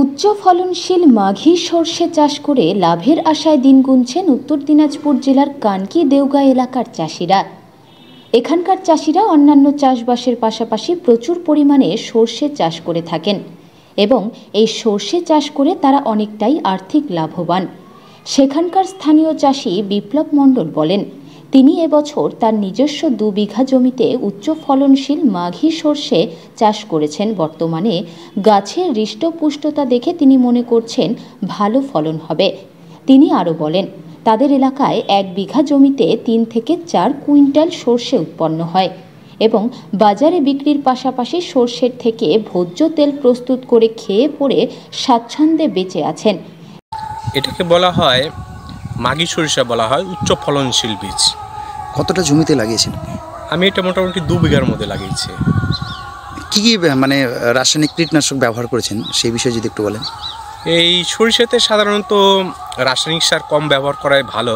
উচ্চ ফলনশীল মাঘী সরষে চাষ করে লাভের আশায় দিন গুনছেন উত্তর দিনাজপুর জেলার কানকি দেওগা এলাকার চাষিরা। এখানকার চাষিরা অন্যান্য চাষবাসের পাশাপাশি প্রচুর পরিমাণে সরষে চাষ করে থাকেন এবং এই সরষে চাষ করে তারা অনেকটাই আর্থিক লাভবান। সেখানকার স্থানীয় চাষি বিপ্লব মণ্ডল বলেন, তিনি এবছর তার নিজস্ব 2 বিঘা জমিতে উচ্চ ফলনশীল মাঘী সরষে চাষ করেছেন। বর্তমানে গাছের হৃষ্টপুষ্টতা দেখে তিনি মনে করছেন ভালো ফলন হবে। তিনি আরও বলেন, তাদের এলাকায় 1 বিঘা জমিতে 3 থেকে 4 কুইন্টাল সরষে উৎপন্ন হয় এবং বাজারে বিক্রির পাশাপাশি সরষের থেকে ভোজ্য তেল প্রস্তুত করে খেয়ে পড়ে স্বাচ্ছন্দ্যে বেঁচে আছেন। এটাকে বলা হয় মাঘী সরিষা, বলা হয় উচ্চ ফলনশীল বীজ। কতটা জমিতে লাগিয়েছেন? আমি এটা মোটামুটি 2 বিঘার মধ্যে লাগিয়েছি। কি কি মানে রাসায়নিক কীটনাশক ব্যবহার করেছেন সেই বিষয়ে যদি একটু বলেন। এই সরিষাতে সাধারণত রাসায়নিক সার কম ব্যবহার করাই ভালো,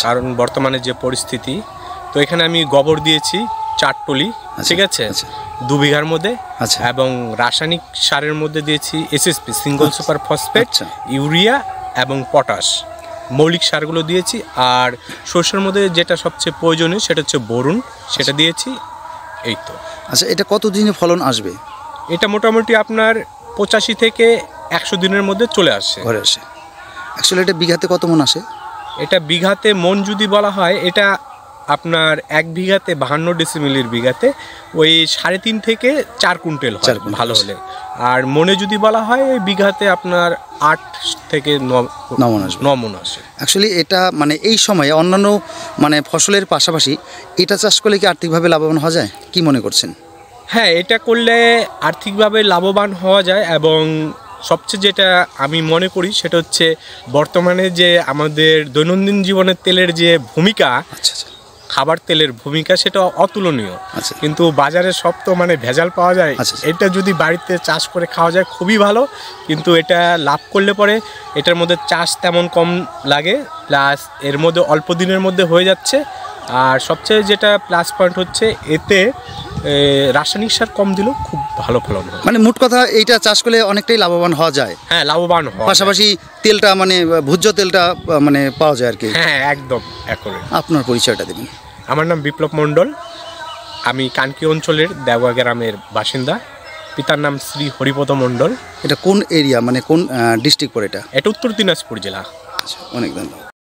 কারণ বর্তমানে যে পরিস্থিতি। তো এখানে আমি গোবর দিয়েছি 4 টলি, ঠিক আছে, 2 বিঘার মধ্যে। এবং রাসায়নিক সারের মধ্যে দিয়েছি SSP, single super phosphate, urea এবং পটাশ, মৌলিক সারগুলো দিয়েছি। আর সরষের মধ্যে যেটা সবচেয়ে প্রয়োজনীয় সেটা হচ্ছে বোরন, সেটা দিয়েছি। এই তো। আচ্ছা, এটা কতদিনে ফলন আসবে? এটা মোটামুটি আপনার 85 থেকে 100 দিনের মধ্যে চলে আসে, ঘরে আসে। অ্যাকচুয়ালি এটা বিঘাতে কত মন আসে? এটা বিঘাতে মন যদি বলা হয়, এটা আপনার 1 বিঘাতে 52 ডেসিমিলির বিঘাতে ওই 3.5 থেকে 4 কুইন্টাল হয় ভালো হলে। আর মনে যদি বলা হয় ওই বিঘাতে আপনার 8 থেকে 9 মন আসে। অ্যাকচুয়ালি এটা মানে এই সময়ে অন্যান্য মানে ফসলের পাশাপাশি এটা চাষ করলে কি আর্থিকভাবে লাভবান হওয়া যায়, কি মনে করছেন? হ্যাঁ, এটা করলে আর্থিকভাবে লাভবান হওয়া যায়। এবং সবচেয়ে যেটা আমি মনে করি সেটা হচ্ছে বর্তমানে যে আমাদের দৈনন্দিন জীবনের তেলের যে ভূমিকা, খাবার তেলের ভূমিকা, সেটা অতুলনীয়। কিন্তু বাজারে সব তো মানে ভেজাল পাওয়া যায়। এটা যদি বাড়িতে চাষ করে খাওয়া যায় খুবই ভালো, কিন্তু এটা লাভ করলে পরে এটার মধ্যে চাষ তেমন কম লাগে, প্লাস এর মধ্যে অল্প দিনের মধ্যে হয়ে যাচ্ছে। আর সবচেয়ে যেটা প্লাস পয়েন্ট হচ্ছে এতে রাসায়নিক সার কম দিলেও খুব ভালো ফলন হয়। মানে মোট কথা এইটা চাষ করলে অনেকটাই লাভবান হওয়া যায়। হ্যাঁ, লাভবান হয়, পাশাপাশি তেলটা মানে ভোজ্য তেলটা মানে পাওয়া যায় আর কি। হ্যাঁ, একদম একরে। আপনার পরিচয়টা দেবেন। আমার নাম বিপ্লব মণ্ডল, আমি কানকি অঞ্চলের দেওয়া গ্রামের বাসিন্দা। পিতার নাম শ্রী হরিপদ মণ্ডল। এটা কোন এরিয়া, মানে কোন ডিস্ট্রিক্ট পড়ে এটা? এটা উত্তর দিনাজপুর জেলা। অনেক ধন্যবাদ।